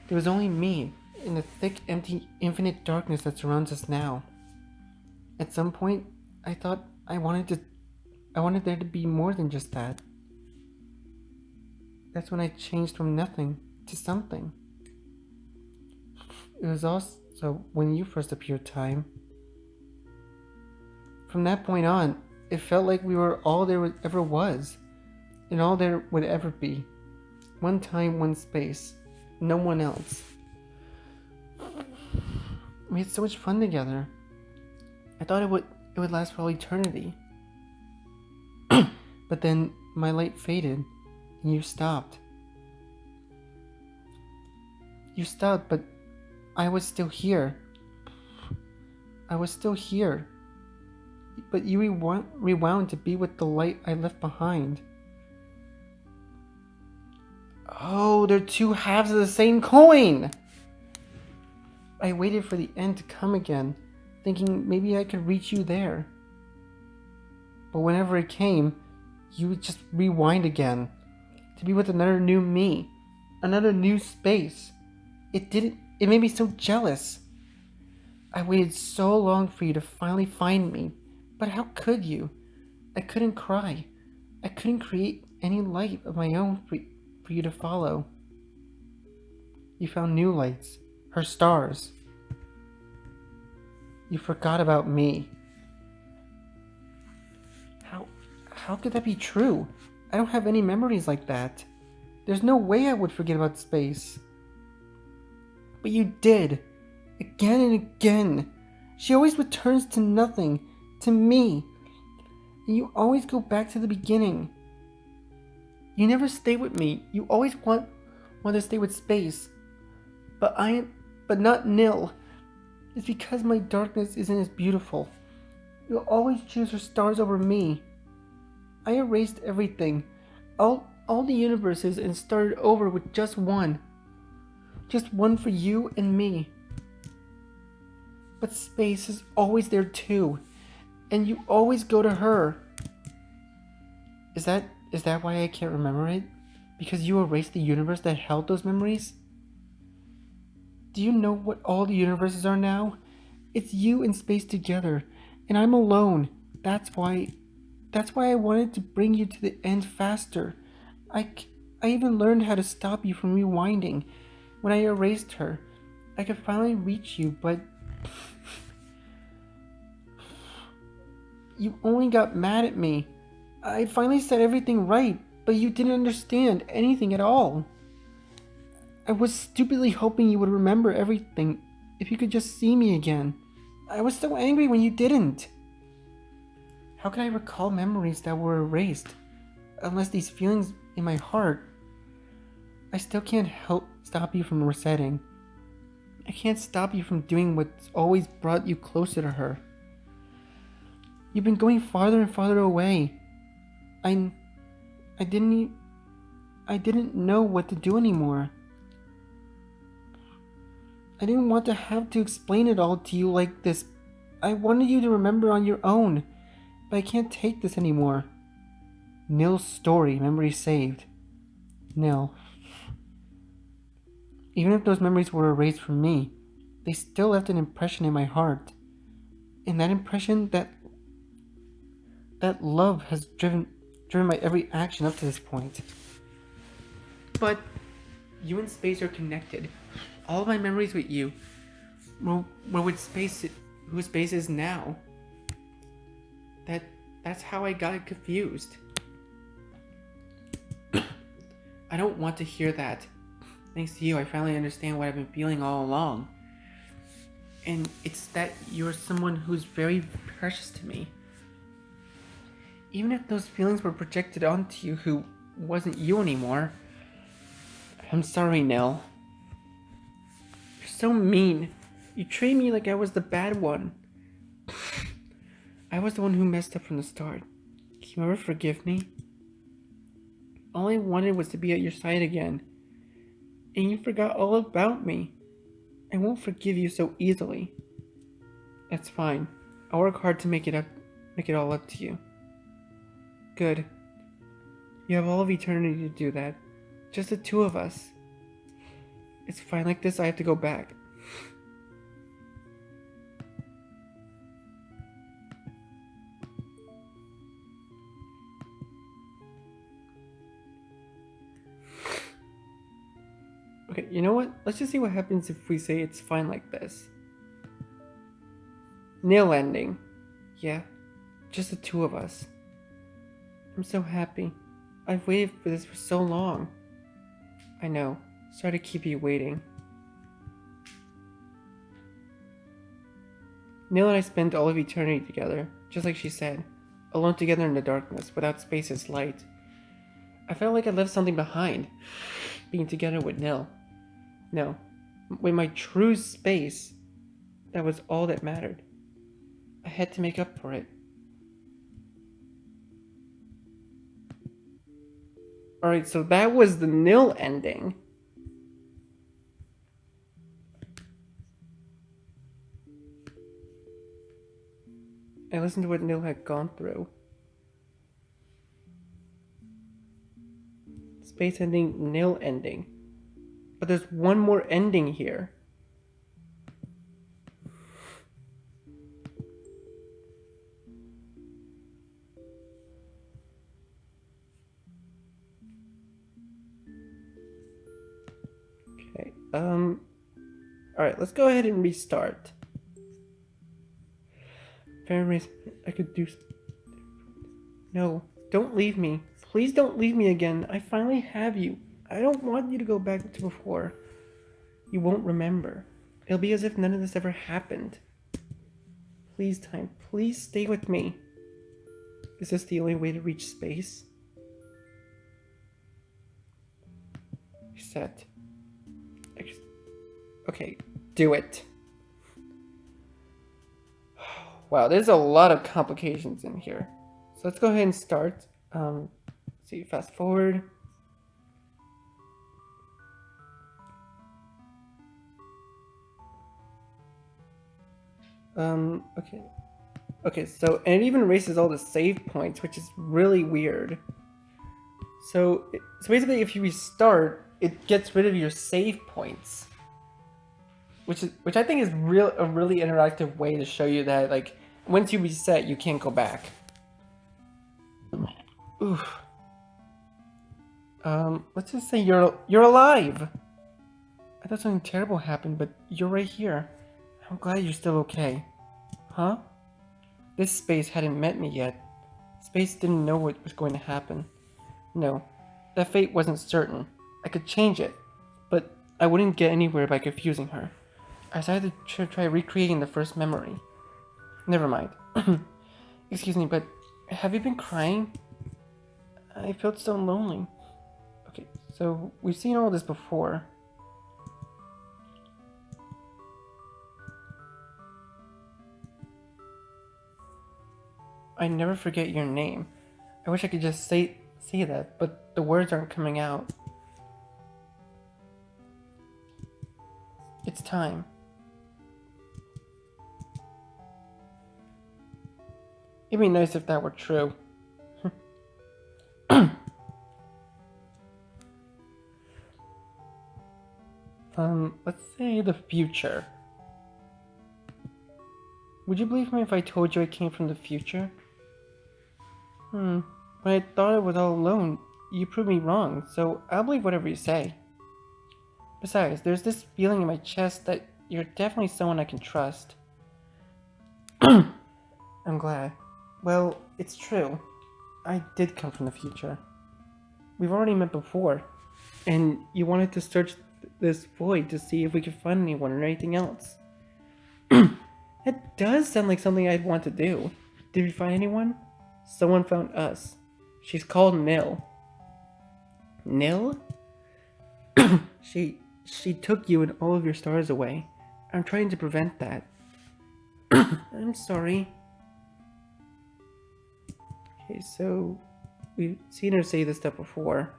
There was only me, in the thick, empty, infinite darkness that surrounds us now. At some point, I thought I wanted there to be more than just that. That's when I changed from nothing to something. It was also when you first appeared, Time. From that point on, it felt like we were all there ever was, and all there would ever be. One time, one space. No one else. We had so much fun together. I thought it would last for all eternity. But then my light faded, and you stopped. You stopped, but I was still here. I was still here. But you rewound to be with the light I left behind. Oh, they're two halves of the same coin! I waited for the end to come again, thinking maybe I could reach you there. But whenever it came, you would just rewind again, to be with another new me, another new space. It made me so jealous. I waited so long for you to finally find me, but how could you? I couldn't cry. I couldn't create any light of my own for you to follow. You found new lights, her stars. You forgot about me. How could that be true? I don't have any memories like that. There's no way I would forget about space. But you did. Again and again. She always returns to nothing. To me. And you always go back to the beginning. You never stay with me. You always want to stay with space. But not Nil. It's because my darkness isn't as beautiful. You'll always choose her stars over me. I erased everything. All the universes and started over with just one. Just one for you and me. But space is always there too. And you always go to her. Is that why I can't remember it? Because you erased the universe that held those memories? Do you know what all the universes are now? It's you and space together, and I'm alone. That's why I wanted to bring you to the end faster. I even learned how to stop you from rewinding. When I erased her, I could finally reach you, but you only got mad at me. I finally said everything right, but you didn't understand anything at all. I was stupidly hoping you would remember everything if you could just see me again. I was so angry when you didn't. How could I recall memories that were erased, unless these feelings in my heart? I still can't stop you from resetting. I can't stop you from doing what's always brought you closer to her. You've been going farther and farther away. I didn't know what to do anymore. I didn't want to have to explain it all to you like this. I wanted you to remember on your own, but I can't take this anymore. Nil's story, memory saved. Nil. Even if those memories were erased from me, they still left an impression in my heart. And that impression, that love has driven my every action up to this point. But you and space are connected. All of my memories with you were with space, who space is now. That's how I got confused. I don't want to hear that. Thanks to you, I finally understand what I've been feeling all along. And it's that you're someone who's very precious to me. Even if those feelings were projected onto you who wasn't you anymore. I'm sorry, Nil. You're so mean. You treat me like I was the bad one. I was the one who messed up from the start. Can you ever forgive me? All I wanted was to be at your side again. And you forgot all about me. I won't forgive you so easily. That's fine. I'll work hard to make it all up to you. Good. You have all of eternity to do that. Just the two of us. It's fine like this, I have to go back. Okay, you know what? Let's just see what happens if we say it's fine like this. Nil ending. Yeah, Just the two of us. I'm so happy. I've waited for this for so long. I know. Sorry to keep you waiting. Neil and I spent all of eternity together, just like she said, alone together in the darkness, without space's light. I felt like I left something behind, being together with Neil. No, with my true space, that was all that mattered. I had to make up for it. Alright, so that was the nil ending. I listened to what Nil had gone through. Space ending, nil ending. But there's one more ending here. Okay, alright, let's go ahead and restart. Fairways, I could do... No, don't leave me. Please don't leave me again. I finally have you. I don't want you to go back to before. You won't remember. It'll be as if none of this ever happened. Please, time. Please stay with me. Is this the only way to reach space? Reset. Okay, do it. Wow, there's a lot of complications in here. So let's go ahead and start. See, fast forward. Okay. Okay, so, and it even erases all the save points, which is really weird. So basically if you restart, it gets rid of your save points. Which I think is a really interactive way to show you that, like, once you reset, you can't go back. Oof. Let's just say you're alive. I thought something terrible happened, but you're right here. I'm glad you're still okay. Huh? This space hadn't met me yet. Space didn't know what was going to happen. No, that fate wasn't certain. I could change it, but I wouldn't get anywhere by confusing her. I decided to try recreating the first memory. Never mind. Excuse me, but have you been crying? I felt so lonely. Okay, so we've seen all this before. I never forget your name. I wish I could just say that, but the words aren't coming out. It's time. It'd be nice if that were true. Let's say the future. Would you believe me if I told you I came from the future? When I thought I was all alone, you proved me wrong, so I'll believe whatever you say. Besides, there's this feeling in my chest that you're definitely someone I can trust. I'm glad. Well, it's true. I did come from the future. We've already met before, and you wanted to search this void to see if we could find anyone or anything else. That does sound like something I'd want to do. Did we find anyone? Someone found us. She's called Nil. Nil? She took you and all of your stars away. I'm trying to prevent that. I'm sorry. Okay, so we've seen her say this stuff before.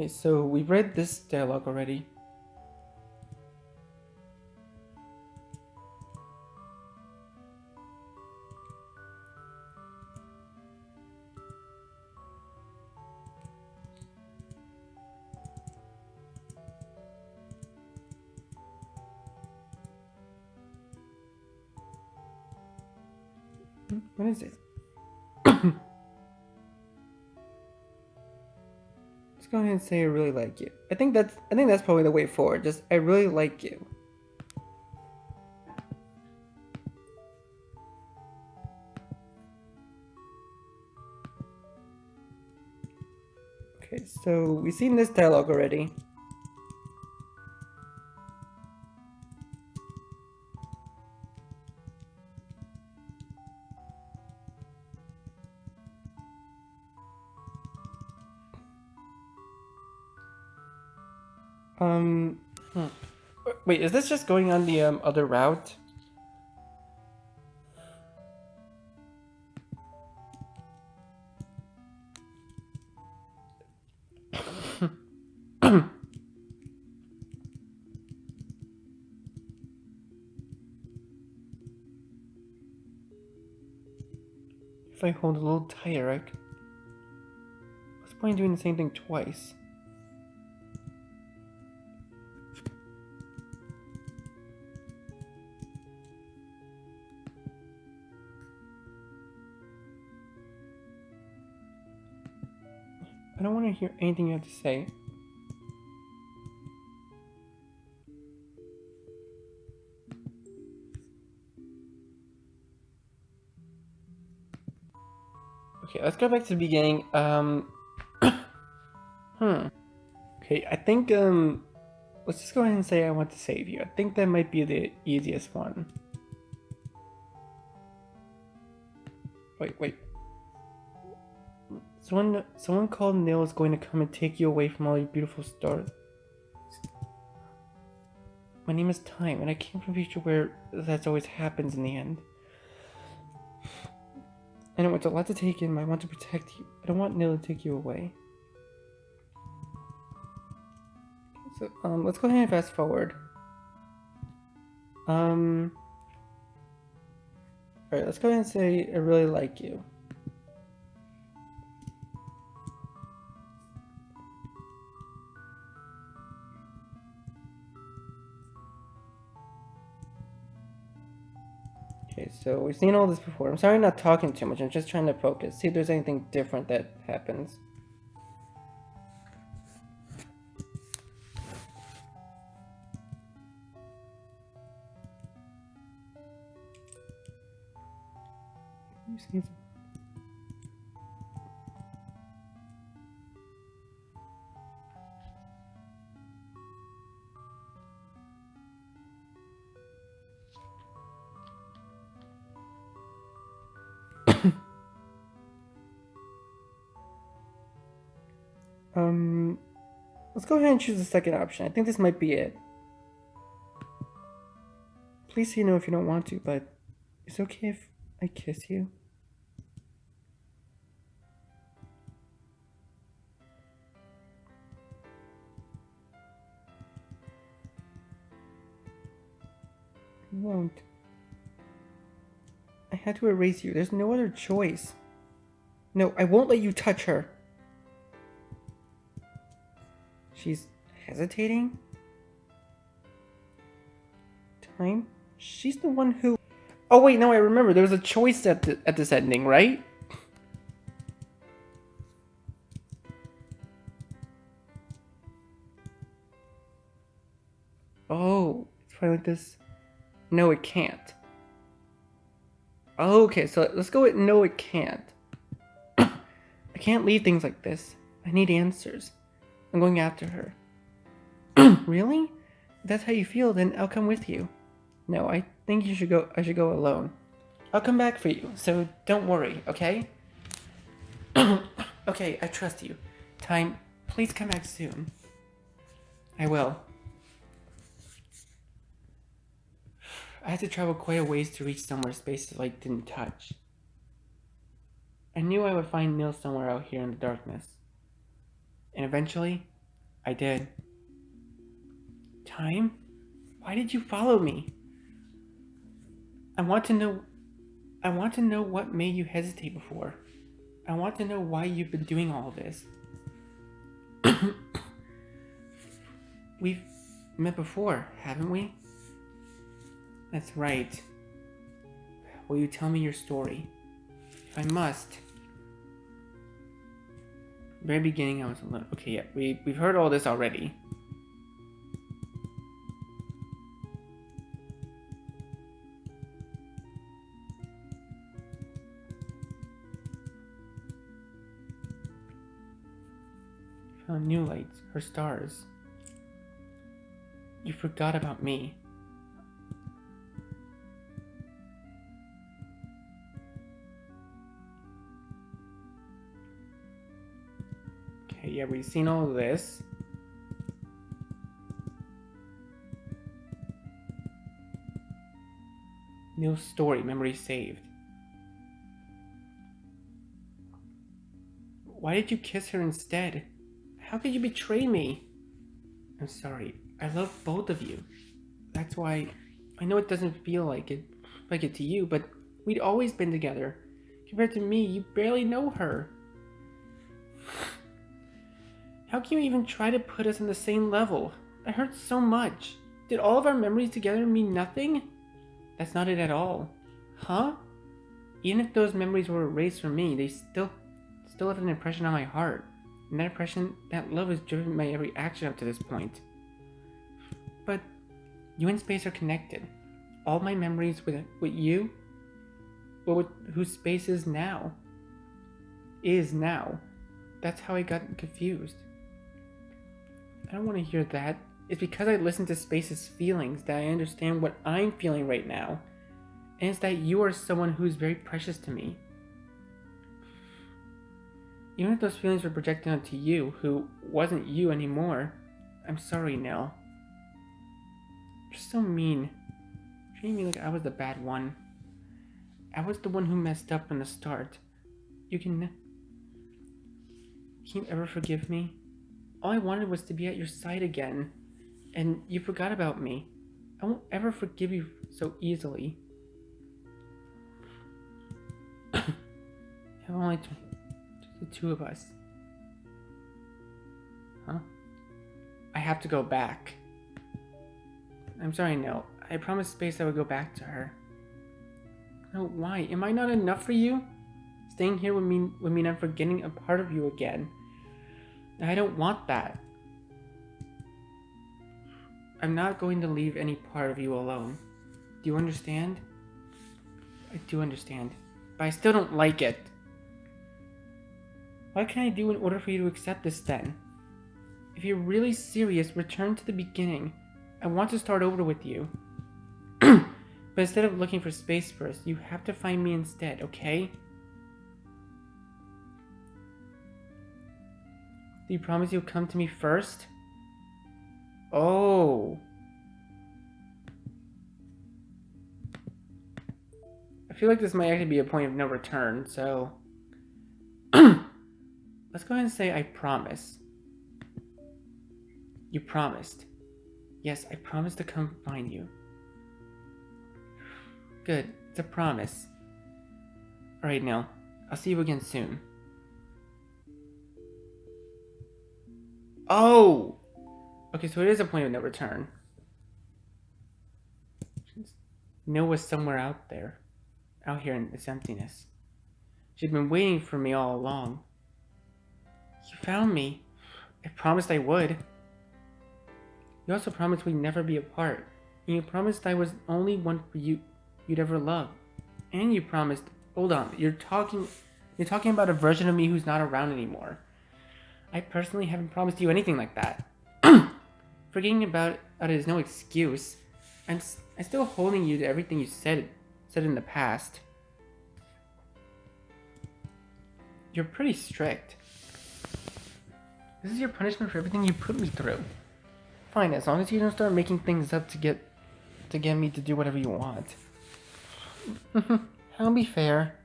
Okay, so we've read this dialogue already. What is it? Let's Just go ahead and say I really like you. I think that's probably the way forward. Just I really like you. Okay, so we've seen this dialogue already. Hmm. Wait, is this just going on the other route? If I hold a little tighter, what's the point of doing the same thing twice? I don't want to hear anything you have to say. Okay, let's go back to the beginning. Okay, I think, let's just go ahead and say I want to save you. I think that might be the easiest one. Wait. Someone called Neil is going to come and take you away from all your beautiful stars. My name is Time, and I came from a future where that always happens in the end. I know it's a lot to take in, but I want to protect you. I don't want Neil to take you away. So, let's go ahead and fast forward. Alright, let's go ahead and say I really like you. Okay, so we've seen all this before. I'm sorry I'm not talking too much. I'm just trying to focus. See if there's anything different that happens. Let's go ahead and choose the second option. I think this might be it. Please say no if you don't want to, but it's okay if I kiss you. I won't. I had to erase you. There's no other choice. No, I won't let you touch her. She's hesitating? Time? She's the one who... Oh wait, no, I remember. There was a choice at this ending, right? Oh, it's probably like this. No, it can't. Oh, okay, so let's go with no, it can't. I can't leave things like this. I need answers. I'm going after her. Really? If that's how you feel, then I'll come with you. No, I think I should go alone. I'll come back for you, so don't worry, okay? Okay, I trust you. Time, please come back soon. I will. I had to travel quite a ways to reach somewhere spaces light didn't touch. I knew I would find Neil somewhere out here in the darkness. And eventually, I did. Time? Why did you follow me? I want to know what made you hesitate before. I want to know why you've been doing all this. We've met before, haven't we? That's right. Will you tell me your story? If I must. Very beginning, I was a little... Okay, yeah, we've heard all this already. Found new lights, her stars. You forgot about me. Okay, yeah, we've seen all of this. New story, memory saved. Why did you kiss her instead? How could you betray me? I'm sorry. I love both of you. That's why I know it doesn't feel like it to you, but we'd always been together. Compared to me, you barely know her. How can you even try to put us on the same level? That hurts so much. Did all of our memories together mean nothing? That's not it at all. Huh? Even if those memories were erased from me, they still have an impression on my heart. And that impression, that love has driven my every action up to this point. But you and space are connected. All my memories with you, but with who space is now. That's how I got confused. I don't want to hear that. It's because I listen to space's feelings that I understand what I'm feeling right now. And it's that you are someone who is very precious to me. Even if those feelings were projected onto you, who wasn't you anymore, I'm sorry, Nell. You're so mean. Treating me like I was the bad one. I was the one who messed up from the start. Can you ever forgive me? All I wanted was to be at your side again. And you forgot about me. I won't ever forgive you so easily. Have only just the two of us. Huh? I have to go back. I'm sorry, no. I promised Space I would go back to her. No, why? Am I not enough for you? Staying here would mean I'm forgetting a part of you again. I don't want that. I'm not going to leave any part of you alone. Do you understand? I do understand, but I still don't like it. What can I do in order for you to accept this then? If you're really serious, return to the beginning. I want to start over with you. But instead of looking for Space first, you have to find me instead, okay? Do you promise you'll come to me first? Oh. I feel like this might actually be a point of no return, so... Let's go ahead and say I promise. You promised. Yes, I promised to come find you. Good, it's a promise. Alright, Neil. I'll see you again soon. Oh! Okay, so it is a point of no return. Neil was somewhere out there. Out here in this emptiness. She'd been waiting for me all along. You found me. I promised I would. You also promised we'd never be apart. And you promised I was the only one for you'd ever love. And you promised... Hold on, you're talking about a version of me who's not around anymore. I personally haven't promised you anything like that. Forgetting about it is no excuse. I'm still holding you to everything you said in the past. You're pretty strict. This is your punishment for everything you put me through. Fine, as long as you don't start making things up to get me to do whatever you want. That'll be fair.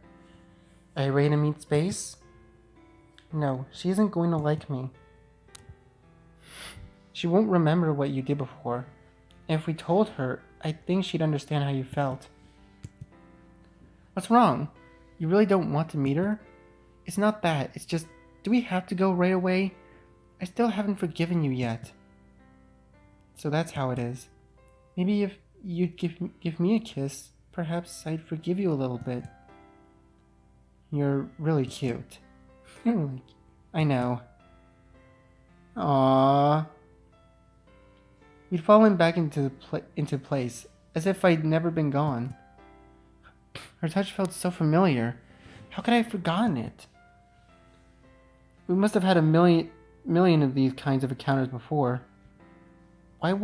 Are you ready to meet Space? No, she isn't going to like me. She won't remember what you did before. If we told her, I think she'd understand how you felt. What's wrong? You really don't want to meet her? It's not that, it's just, do we have to go right away? I still haven't forgiven you yet. So that's how it is. Maybe if you'd give me a kiss, perhaps I'd forgive you a little bit. You're really cute. I know. Aww. We'd fallen back into place, as if I'd never been gone. Her touch felt so familiar. How could I have forgotten it? We must have had a million of these kinds of encounters before. Why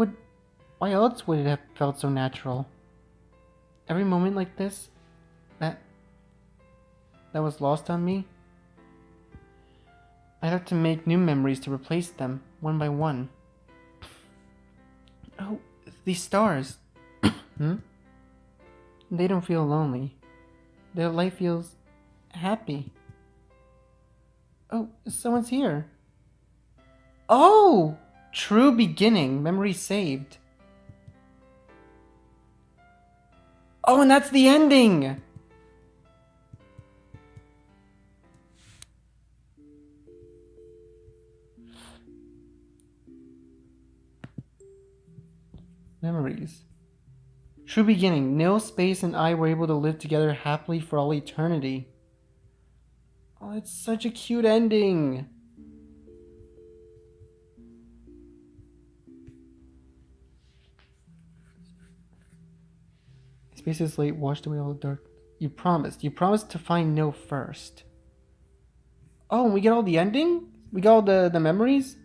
else would it have felt so natural? Every moment like this, that was lost on me, I'd have to make new memories to replace them, one by one. Oh, these stars. Hmm? They don't feel lonely. Their light feels happy. Oh, someone's here. Oh! True beginning. Memory saved. Oh, and that's the ending! Memories. True beginning. Nil, Space, and I were able to live together happily for all eternity. Oh, it's such a cute ending. Space is late, washed away all the dark. You promised to find Nil first. Oh, and we get all the ending? We got all the memories?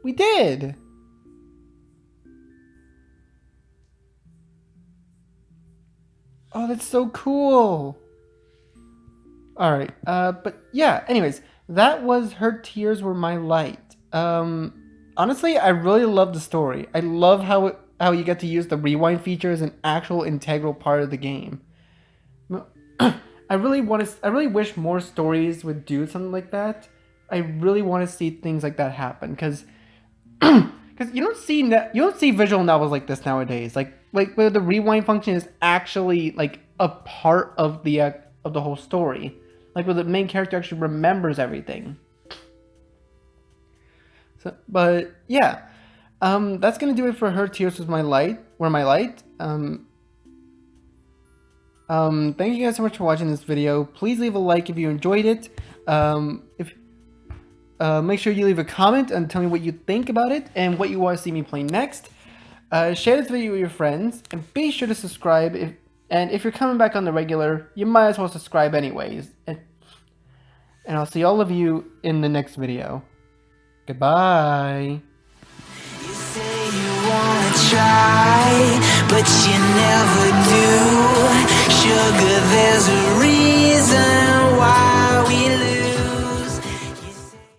We did! Oh, that's so cool! Alright, but yeah, anyways, that was Her Tears Were My Light. Honestly, I really love the story. I love how you get to use the rewind feature as an actual integral part of the game. I really wish more stories would do something like that. I really want to see things like that happen because you don't see visual novels like this nowadays. Like where the rewind function is actually like a part of the whole story. Like where the main character actually remembers everything. So, but yeah, that's gonna do it for Her Tears Were My Light. Thank you guys so much for watching this video. Please leave a like if you enjoyed it. Make sure you leave a comment and tell me what you think about it and what you want to see me play next. Share this video with your friends and be sure to subscribe. If you're coming back on the regular, you might as well subscribe anyways. And I'll see all of you in the next video. Goodbye. You say you wanna try, but you never do. Sugar, there's a reason.